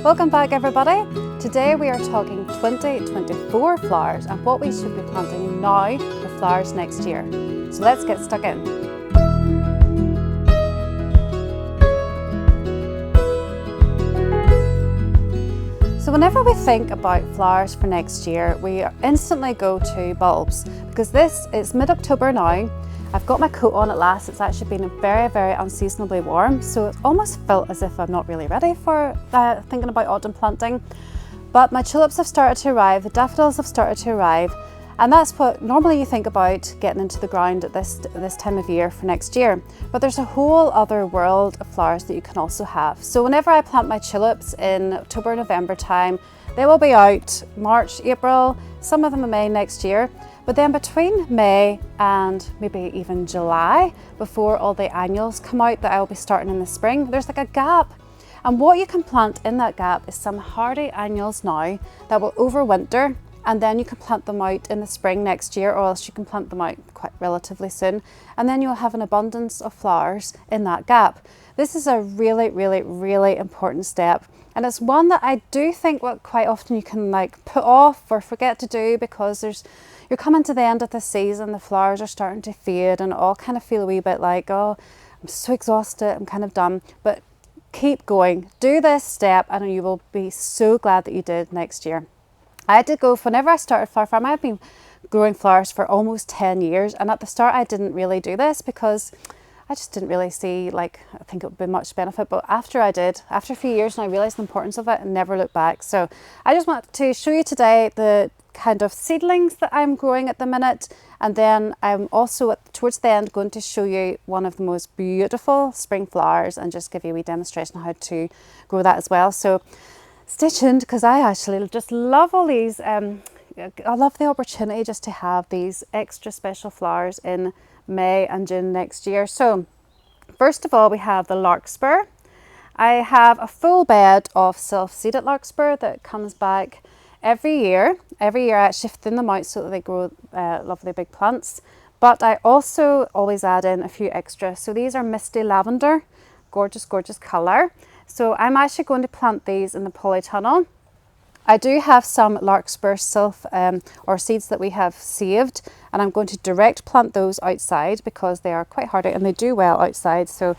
Welcome back everybody. Today we are talking 2024 flowers and what we should be planting now for flowers next year. So let's get stuck in. So whenever we think about flowers for next year, we instantly go to bulbs because this is mid-October now. I've got my coat on at last. It's actually been very, very unseasonably warm, so it almost felt as if I'm not really ready for thinking about autumn planting. But my tulips have started to arrive, the daffodils have started to arrive, and that's what normally you think about getting into the ground at this time of year for next year. But there's a whole other world of flowers that you can also have. So whenever I plant my tulips in October, November time, they will be out March, April, some of them in May next year. But then between May and maybe even July, before all the annuals come out that I'll be starting in the spring, there's like a gap. And what you can plant in that gap is some hardy annuals now that will overwinter, and then you can plant them out in the spring next year, or else you can plant them out quite relatively soon. And then you'll have an abundance of flowers in that gap. This is a really, really, really important step. And it's one that I do think what quite often you can like put off or forget to do because you're coming to the end of the season, the flowers are starting to fade and all kind of feel a wee bit like, oh, I'm so exhausted, I'm kind of done. But keep going, do this step and you will be so glad that you did next year. I did go, whenever I started Flower Farm, I've been growing flowers for almost 10 years. And at the start, I didn't really do this because I just didn't really see, I think it would be much benefit. But after I did, after a few years, and I realized the importance of it and never looked back. So I just want to show you today the kind of seedlings that I'm growing at the minute. And then I'm also towards the end going to show you one of the most beautiful spring flowers and just give you a wee demonstration on how to grow that as well. So stay tuned because I actually just love all these. I love the opportunity just to have these extra special flowers in May and June next year. So first of all, we have the larkspur. I have a full bed of self-seeded larkspur that comes back every year. Every year I actually thin them out so that they grow lovely big plants. But I also always add in a few extra. So these are misty lavender, gorgeous, gorgeous colour. So I'm actually going to plant these in the polytunnel. I do have some larkspur or seeds that we have saved, and I'm going to direct plant those outside because they are quite hardy and they do well outside. So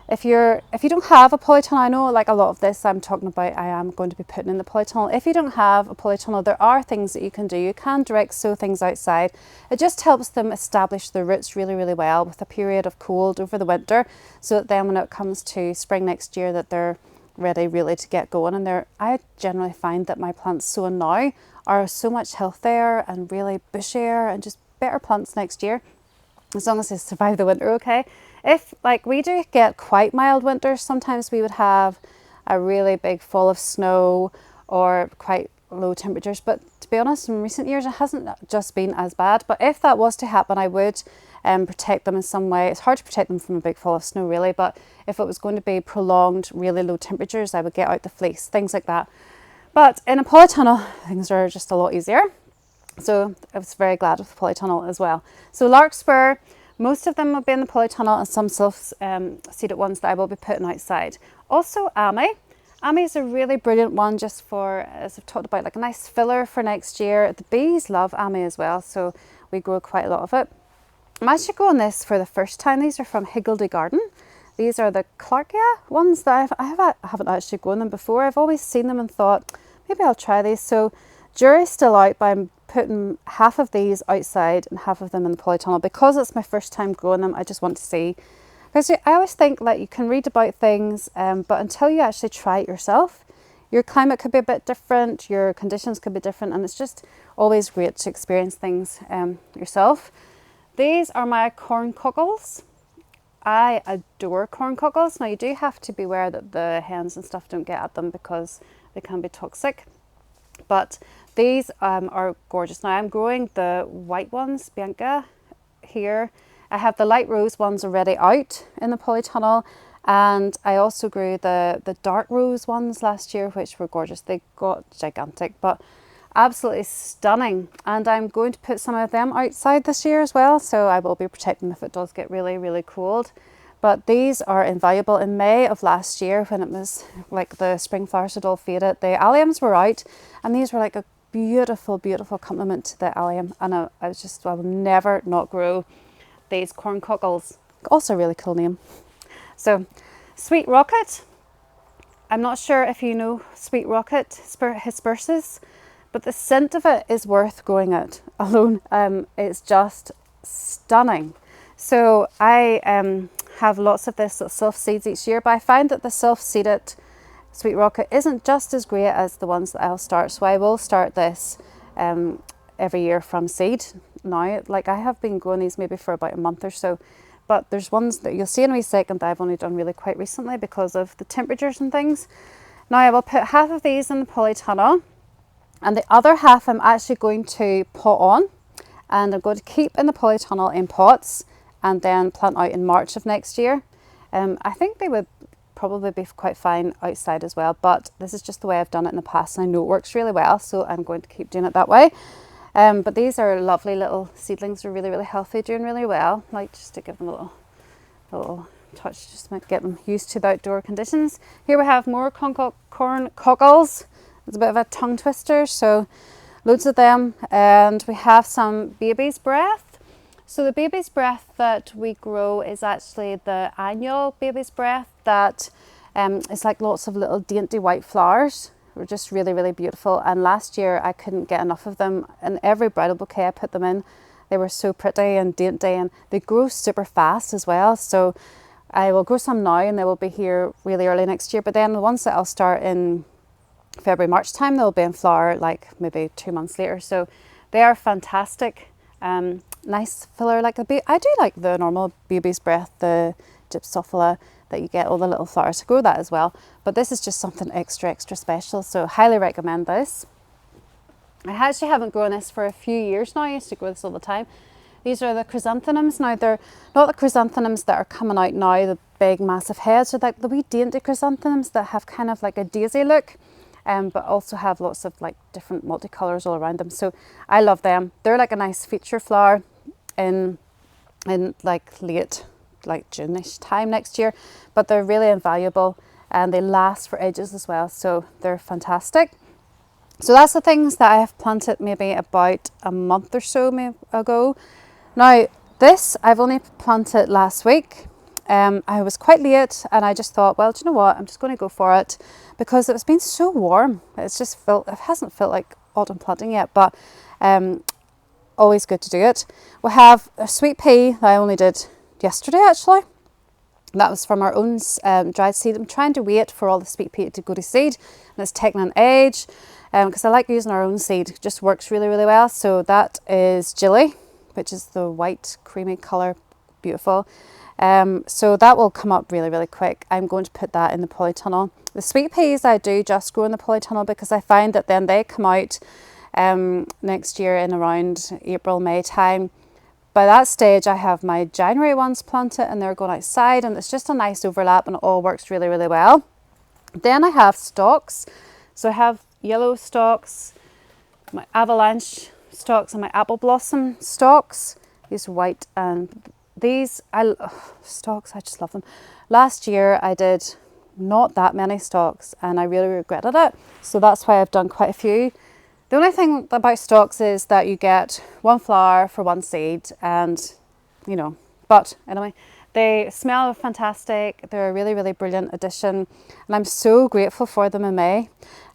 if you don't have a polytunnel, I know like a lot of this I'm talking about I am going to be putting in the polytunnel. If you don't have a polytunnel, there are things that you can do. You can direct sow things outside. It just helps them establish their roots really, really well with a period of cold over the winter, so that then when it comes to spring next year that they're ready really to get going. And I generally find that my plants sown now are so much healthier and really bushier and just better plants next year, as long as they survive the winter okay. If we do get quite mild winters, sometimes we would have a really big fall of snow or quite low temperatures, but to be honest, in recent years it hasn't just been as bad. But if that was to happen, I would protect them in some way. It's hard to protect them from a big fall of snow really, but if it was going to be prolonged really low temperatures, I would get out the fleece, things like that. But in a polytunnel, things are just a lot easier. So I was very glad with the polytunnel as well. So larkspur, most of them will be in the polytunnel, and some self-seeded ones that I will be putting outside. Also Amy. Amy is a really brilliant one just for, as I've talked about, like a nice filler for next year. The bees love Amy as well, so we grow quite a lot of it. I'm actually growing this for the first time. These are from Higgledy Garden. These are the Clarkia ones that I haven't actually grown them before. I've always seen them and thought, maybe I'll try these. So jury's still out, but I'm putting half of these outside and half of them in the polytunnel because it's my first time growing them. I just want to see. Because I always think like you can read about things, but until you actually try it yourself, your climate could be a bit different, your conditions could be different, and it's just always great to experience things yourself. These are my corn cockles. I adore corn cockles. Now you do have to be aware that the hens and stuff don't get at them because they can be toxic. But these are gorgeous. Now I'm growing the white ones, Bianca, here. I have the light rose ones already out in the polytunnel, and I also grew the dark rose ones last year, which were gorgeous. They got gigantic, but absolutely stunning. And I'm going to put some of them outside this year as well, so I will be protecting them if it does get really, really cold. but these are invaluable. In May of last year, when it was like the spring flowers had all faded, the alliums were out, and these were like a beautiful, beautiful complement to the allium. And I will never not grow these corn cockles. Also a really cool name. So, Sweet Rocket. I'm not sure if you know Sweet Rocket Hesperus, but the scent of it is worth growing it alone. It's just stunning. So I have lots of this self-seeds each year, but I find that the self-seeded Sweet Rocket isn't just as great as the ones that I'll start. So I will start this every year from seed now. Like, I have been growing these maybe for about a month or so, but there's ones that you'll see in a wee second that I've only done really quite recently because of the temperatures and things. Now I will put half of these in the polytunnel, and the other half I'm actually going to pot on, and I'm going to keep in the polytunnel in pots and then plant out in March of next year. I think they would probably be quite fine outside as well, but this is just the way I've done it in the past, and I know it works really well, so I'm going to keep doing it that way. But these are lovely little seedlings. They're really, really healthy, doing really well. Like, just to give them a little touch, just to get them used to the outdoor conditions. Here we have more corn cockles. It's a bit of a tongue twister, so loads of them. And we have some baby's breath. So the baby's breath that we grow is actually the annual baby's breath that is like lots of little dainty white flowers. They're just really, really beautiful. And last year I couldn't get enough of them. In every bridal bouquet I put them in, they were so pretty and dainty, and they grow super fast as well. So I will grow some now, and they will be here really early next year. But then the ones that I'll start in February, March time, they'll be in flower like maybe 2 months later. So they are fantastic. Nice filler. Like I do like the normal baby's breath, the Gypsophila, that you get all the little flowers to grow that as well. But this is just something extra special. So highly recommend this. I actually haven't grown this for a few years now. I used to grow this all the time. These are the chrysanthemums. Now, they're not the chrysanthemums that are coming out now, the big massive heads. They're like the wee dainty chrysanthemums that have kind of like a daisy look, but also have lots of like different multicolours all around them. So I love them. They're like a nice feature flower in like late, like June-ish time next year, but they're really invaluable and they last for ages as well. So they're fantastic. So that's the things that I have planted maybe about a month or so ago. Now this I've only planted last week. I was quite late, and I just thought, well, do you know what? I'm just going to go for it because it's been so warm. It hasn't felt like autumn planting yet, but always good to do it. We have a sweet pea that I only did yesterday actually. That was from our own dried seed. I'm trying to wait for all the sweet pea to go to seed, and it's taken an age because I like using our own seed. It just works really, really well. So that is Jilly, which is the white creamy colour, beautiful. So that will come up really, really quick. I'm going to put that in the polytunnel. The sweet peas I do just grow in the polytunnel because I find that then they come out next year in around April, May time. By that stage I have my January ones planted and they're going outside, and it's just a nice overlap and it all works really, really well. Then I have stalks. So I have yellow stalks, my avalanche stalks and my apple blossom stalks. These are white, and these stalks, I just love them. Last year I did not that many stalks and I really regretted it, so that's why I've done quite a few. The only thing about stalks is that you get one flower for one seed, and you know, but anyway, they smell fantastic. They're a really, really brilliant addition, and I'm so grateful for them in May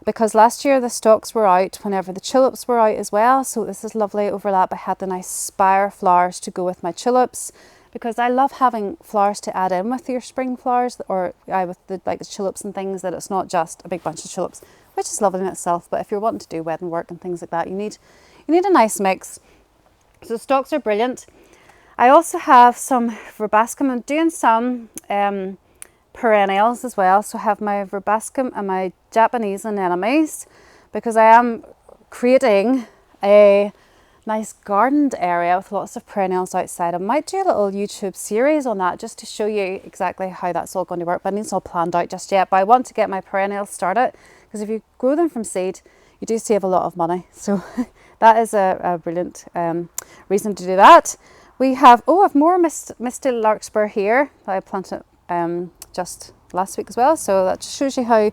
because last year the stalks were out whenever the tulips were out as well. So this is lovely overlap. I had the nice spire flowers to go with my tulips because I love having flowers to add in with your spring flowers, or with the tulips and things, that it's not just a big bunch of tulips, which is lovely in itself. But if you're wanting to do wedding work and things like that, you need a nice mix. So stalks are brilliant. I also have some verbascum. I'm doing some perennials as well. So I have my verbascum and my Japanese anemones because I am creating a nice gardened area with lots of perennials outside. I might do a little YouTube series on that just to show you exactly how that's all going to work, but it's not planned out just yet. But I want to get my perennials started because if you grow them from seed, you do save a lot of money. So that is a brilliant reason to do that. We have, oh, I've more misty larkspur here that I planted just last week as well. So that just shows you how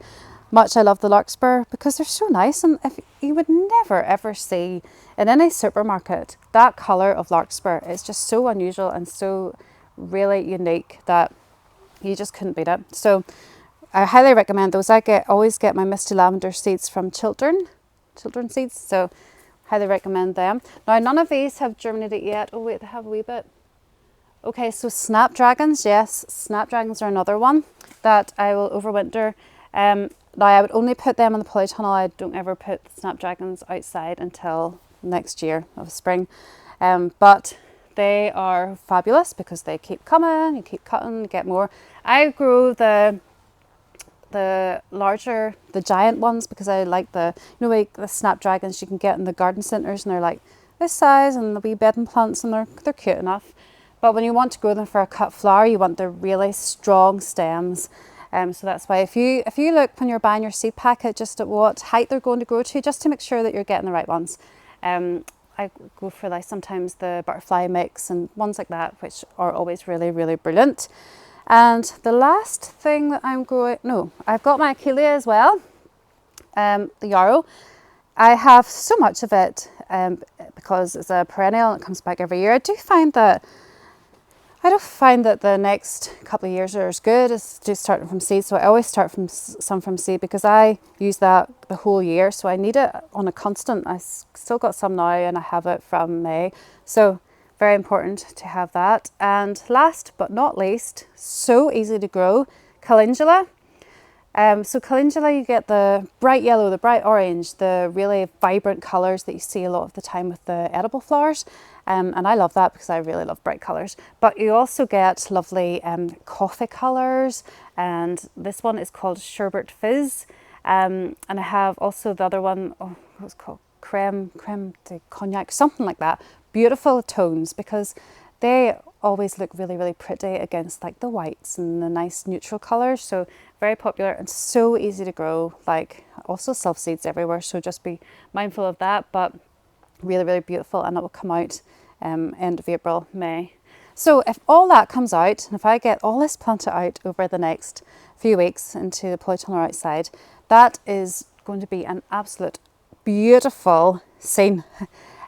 much I love the larkspur, because they're so nice, and if you would never ever see in any supermarket that colour of larkspur. It's just so unusual and so really unique that you just couldn't beat it. So I highly recommend those. I always get my misty lavender seeds from Chiltern seeds, so highly recommend them. Now none of these have germinated yet. Oh wait, they have a wee bit. Okay, so snapdragons, yes, snapdragons are another one that I will overwinter. Now I would only put them in the polytunnel. I don't ever put snapdragons outside until next year of spring. But they are fabulous because they keep coming, you keep cutting, you get more. I grow the larger, the giant ones, because I like the snapdragons you can get in the garden centres, and they're like this size, and the wee bedding plants, and they're cute enough. But when you want to grow them for a cut flower, you want the really strong stems. So that's why if you look when you're buying your seed packet just at what height they're going to grow to, just to make sure that you're getting the right ones. I go for like sometimes the butterfly mix and ones like that, which are always really, really brilliant. And the last thing that I'm growing, I've got my Achillea as well, the yarrow. I have so much of it because it's a perennial and it comes back every year. I don't find that the next couple of years are as good as just starting from seed. So I always start from some from seed because I use that the whole year. So I need it on a constant. I still got some now and I have it from May. So very important to have that. And last but not least, so easy to grow, calendula. So calendula, you get the bright yellow, the bright orange, the really vibrant colours that you see a lot of the time with the edible flowers. And I love that because I really love bright colours. But you also get lovely coffee colours, and this one is called Sherbet Fizz. And I have also the other one, what's it called? Creme de cognac, something like that. Beautiful tones, because they always look really, really pretty against like the whites and the nice neutral colours. So very popular and so easy to grow, like also self-seeds everywhere. So just be mindful of that, but really, really beautiful, and it will come out end of April, May. So if all that comes out, and if I get all this planted out over the next few weeks into the polytunnel outside, that is going to be an absolute beautiful scene.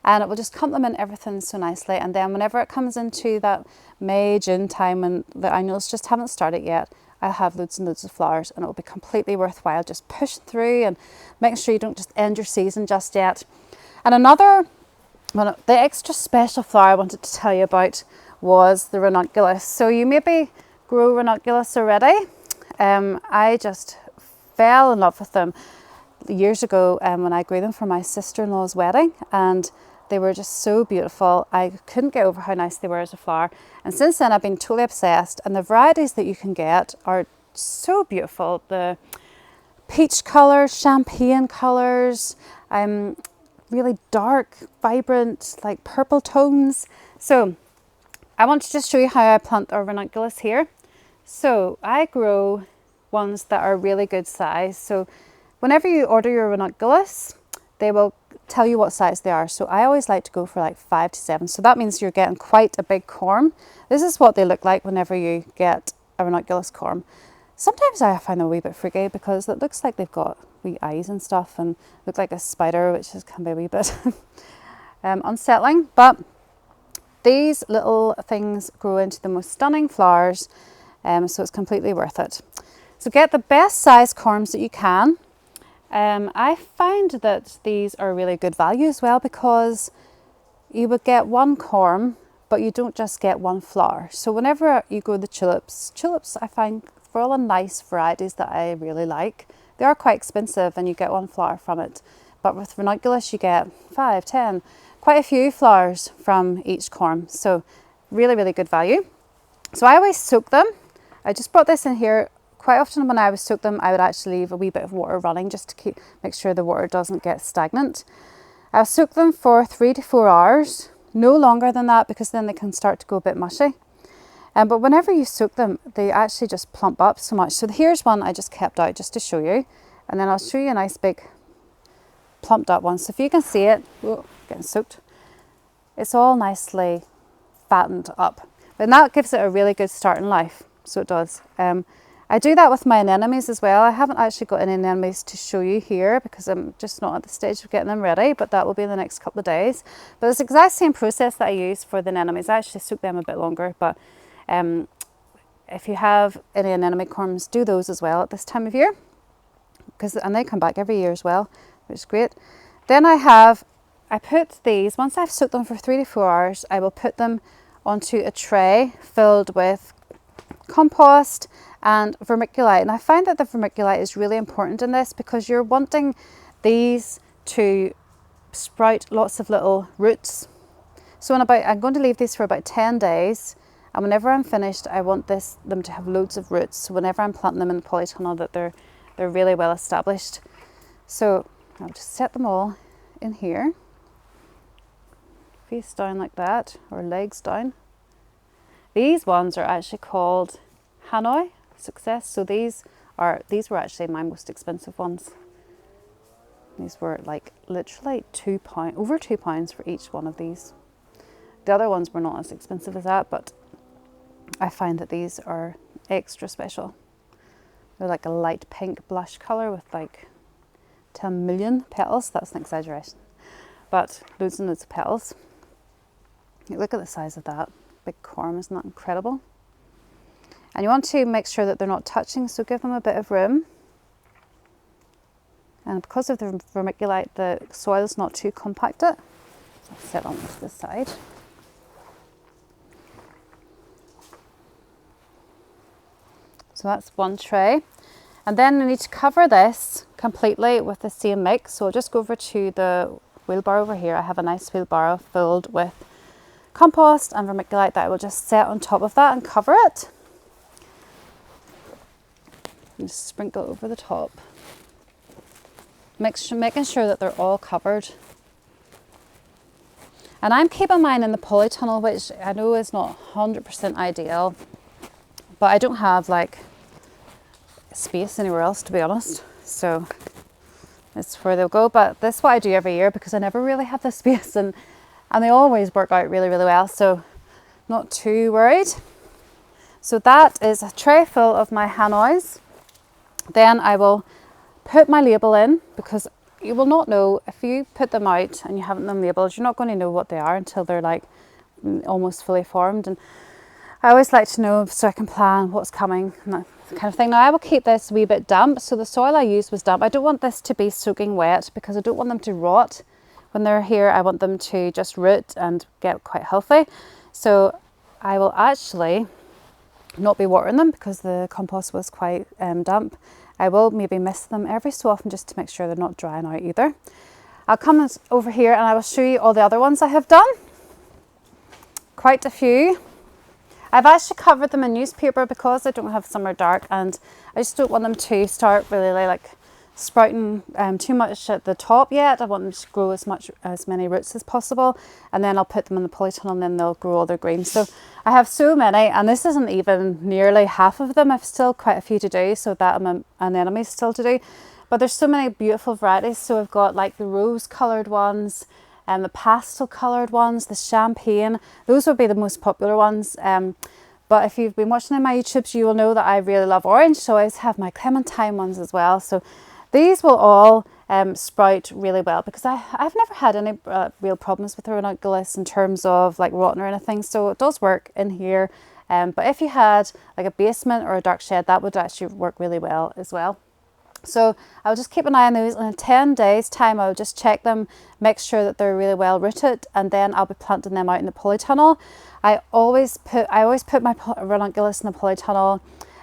And it will just complement everything so nicely. And then whenever it comes into that May, June time, and the annuals just haven't started yet, I'll have loads and loads of flowers, and it will be completely worthwhile just pushing through and making sure you don't just end your season just yet. And another one, the extra special flower I wanted to tell you about was the ranunculus. So you maybe grow ranunculus already. I just fell in love with them years ago when I grew them for my sister-in-law's wedding, and they were just so beautiful. I couldn't get over how nice they were as a flower, and since then I've been totally obsessed. And the varieties that you can get are so beautiful. The peach colours, champagne colours, really dark, vibrant, like purple tones. So I want to just show you how I plant our ranunculus here. So I grow ones that are really good size. So whenever you order your ranunculus, they will tell you what size they are. So I always like to go for like 5 to 7. So that means you're getting quite a big corm. This is what they look like whenever you get a ranunculus corm. Sometimes I find them a wee bit freaky because it looks like they've got wee eyes and stuff and look like a spider, which can be a wee bit unsettling. But these little things grow into the most stunning flowers, so it's completely worth it. So get the best size corms that you can. I find that these are really good value as well, because you would get one corm, but you don't just get one flower. So whenever you grow the tulips I find for all the nice varieties that I really like, they are quite expensive and you get one flower from it. But with ranunculus you get 5, 10, quite a few flowers from each corm. So really, really good value. So I always soak them. I just brought this in here. Quite often when I would soak them, I would actually leave a wee bit of water running just to make sure the water doesn't get stagnant. I'll soak them for 3 to 4 hours, no longer than that, because then they can start to go a bit mushy. But whenever you soak them, they actually just plump up so much. So here's one I just kept out just to show you, and then I'll show you a nice big plumped up one. So if you can see it, whoa, getting soaked, it's all nicely fattened up. And that gives it a really good start in life, so it does. I do that with my anemones as well. I haven't actually got any anemones to show you here because I'm just not at the stage of getting them ready, but that will be in the next couple of days. But it's the exact same process that I use for the anemones. I actually soak them a bit longer, but if you have any anemone corms, do those as well at this time of year, and they come back every year as well, which is great. Then I put these, once I've soaked them for 3 to 4 hours, I will put them onto a tray filled with compost and vermiculite. And I find that the vermiculite is really important in this because you're wanting these to sprout lots of little roots. So I'm going to leave these for about 10 days, and whenever I'm finished, I want them to have loads of roots. So whenever I'm planting them in the polytunnel, that they're really well established. So I'll just set them all in here, face down like that, or legs down. These ones are actually called Hanoi Success. So these were actually my most expensive ones. These were like literally £2, over £2 for each one of these. The other ones were not as expensive as that, but I find that these are extra special. They're like a light pink blush colour with like 10 million petals. That's an exaggeration, but loads and loads of petals. Look at the size of that big corm, isn't that incredible? And you want to make sure that they're not touching, so give them a bit of room. And because of the vermiculite, the soil is not too compacted. So I'll set on this side. So that's one tray. And then I need to cover this completely with the same mix. So I'll just go over to the wheelbarrow over here. I have a nice wheelbarrow filled with compost and vermiculite that I will just set on top of that and cover it. And just sprinkle over the top. Making sure that they're all covered. And I'm keeping mine in the polytunnel, which I know is not 100% ideal, but I don't have like space anywhere else, to be honest. So it's where they'll go. But this is what I do every year because I never really have the space, and they always work out really, really well. So not too worried. So that is a tray full of my Hanois. Then I will put my label in, because you will not know if you put them out and you haven't them labelled, you're not going to know what they are until they're like almost fully formed. And I always like to know so I can plan what's coming and that kind of thing. Now I will keep this a wee bit damp, so the soil I used was damp. I don't want this to be soaking wet because I don't want them to rot when they're here. I want them to just root and get quite healthy. So I will actually not be watering them because the compost was quite damp. I will maybe mist them every so often just to make sure they're not drying out either. I'll come over here and I will show you all the other ones I have done. Quite a few. I've actually covered them in newspaper because I don't have summer dark, and I just don't want them to start really like sprouting too much at the top yet. I want them to grow as many roots as possible, and then I'll put them in the polytunnel and then they'll grow all their green. So I have so many, and this isn't even nearly half of them. I've still quite a few to do, so that anemones still to do. But there's so many beautiful varieties. So I've got like the rose coloured ones and the pastel coloured ones, the champagne. Those would be the most popular ones. But if you've been watching my YouTubes, you will know that I really love orange. So I always have my clementine ones as well. So these will all sprout really well because I've never had any real problems with the ranunculus in terms of like rotting or anything. So it does work in here. But if you had like a basement or a dark shed, that would actually work really well as well. So I'll just keep an eye on those, and in 10 days time I'll just check them, make sure that they're really well rooted, and then I'll be planting them out in the polytunnel. I always put my ranunculus in the polytunnel.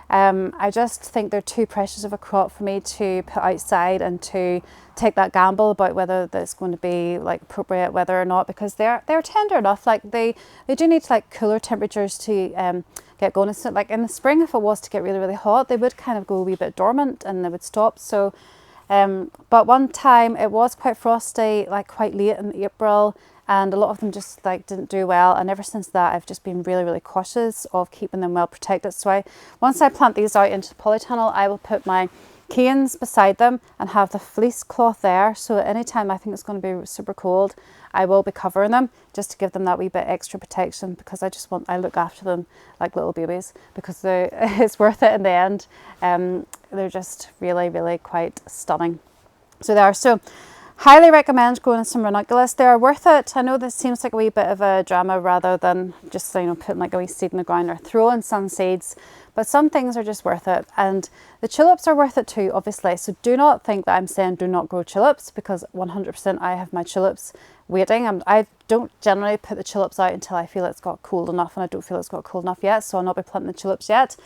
I just think they're too precious of a crop for me to put outside and to take that gamble about whether that's going to be like appropriate weather or not, because they're tender enough. Like they do need like cooler temperatures to get going. So like in the spring, if it was to get really, really hot, they would kind of go a wee bit dormant and they would stop. So but one time it was quite frosty, like quite late in April, and a lot of them just like didn't do well, and ever since that I've just been really, really cautious of keeping them well protected. So once I plant these out into the polytunnel, I will put my canes beside them and have the fleece cloth there. So anytime I think it's going to be super cold, I will be covering them just to give them that wee bit extra protection, because I look after them like little babies, because it's worth it in the end. They're just really, really quite stunning. So there. So highly recommend growing some ranunculus. They are worth it. I know this seems like a wee bit of a drama rather than just, you know, putting like a wee seed in the ground or throwing some seeds, but some things are just worth it. And the tulips are worth it too, obviously. So do not think that I'm saying do not grow tulips, because 100% I have my tulips waiting. I don't generally put the tulips out until I feel it's got cold enough, and I don't feel it's got cold enough yet, so I'll not be planting the tulips yet,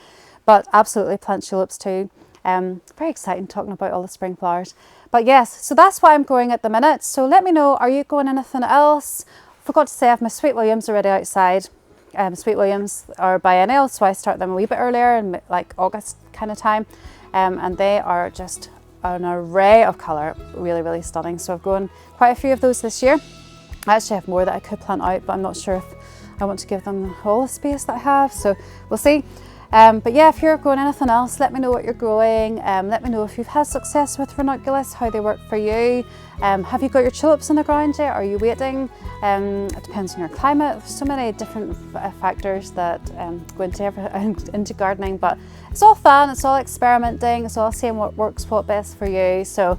but absolutely plant tulips too. Very exciting talking about all the spring flowers. But yes, so that's what I'm growing at the minute. So let me know, are you growing anything else? Forgot to say I have my Sweet Williams already outside. Sweet Williams are biennial, so I start them a wee bit earlier in like August kind of time. And they are just an array of colour, really, really stunning. So I've grown quite a few of those this year. I actually have more that I could plant out, but I'm not sure if I want to give them all the space that I have, so we'll see. But yeah, if you're growing anything else, let me know what you're growing. Let me know if you've had success with ranunculus, how they work for you. Have you got your tulips in the ground yet? Are you waiting? It depends on your climate. There's so many different factors that go into gardening, but it's all fun, it's all experimenting, it's all seeing what works, what best for you. So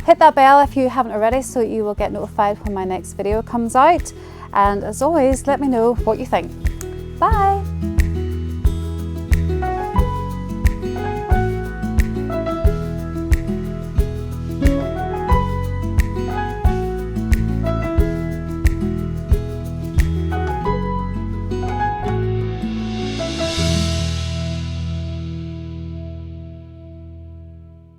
hit that bell if you haven't already, so you will get notified when my next video comes out. And as always, let me know what you think. Bye!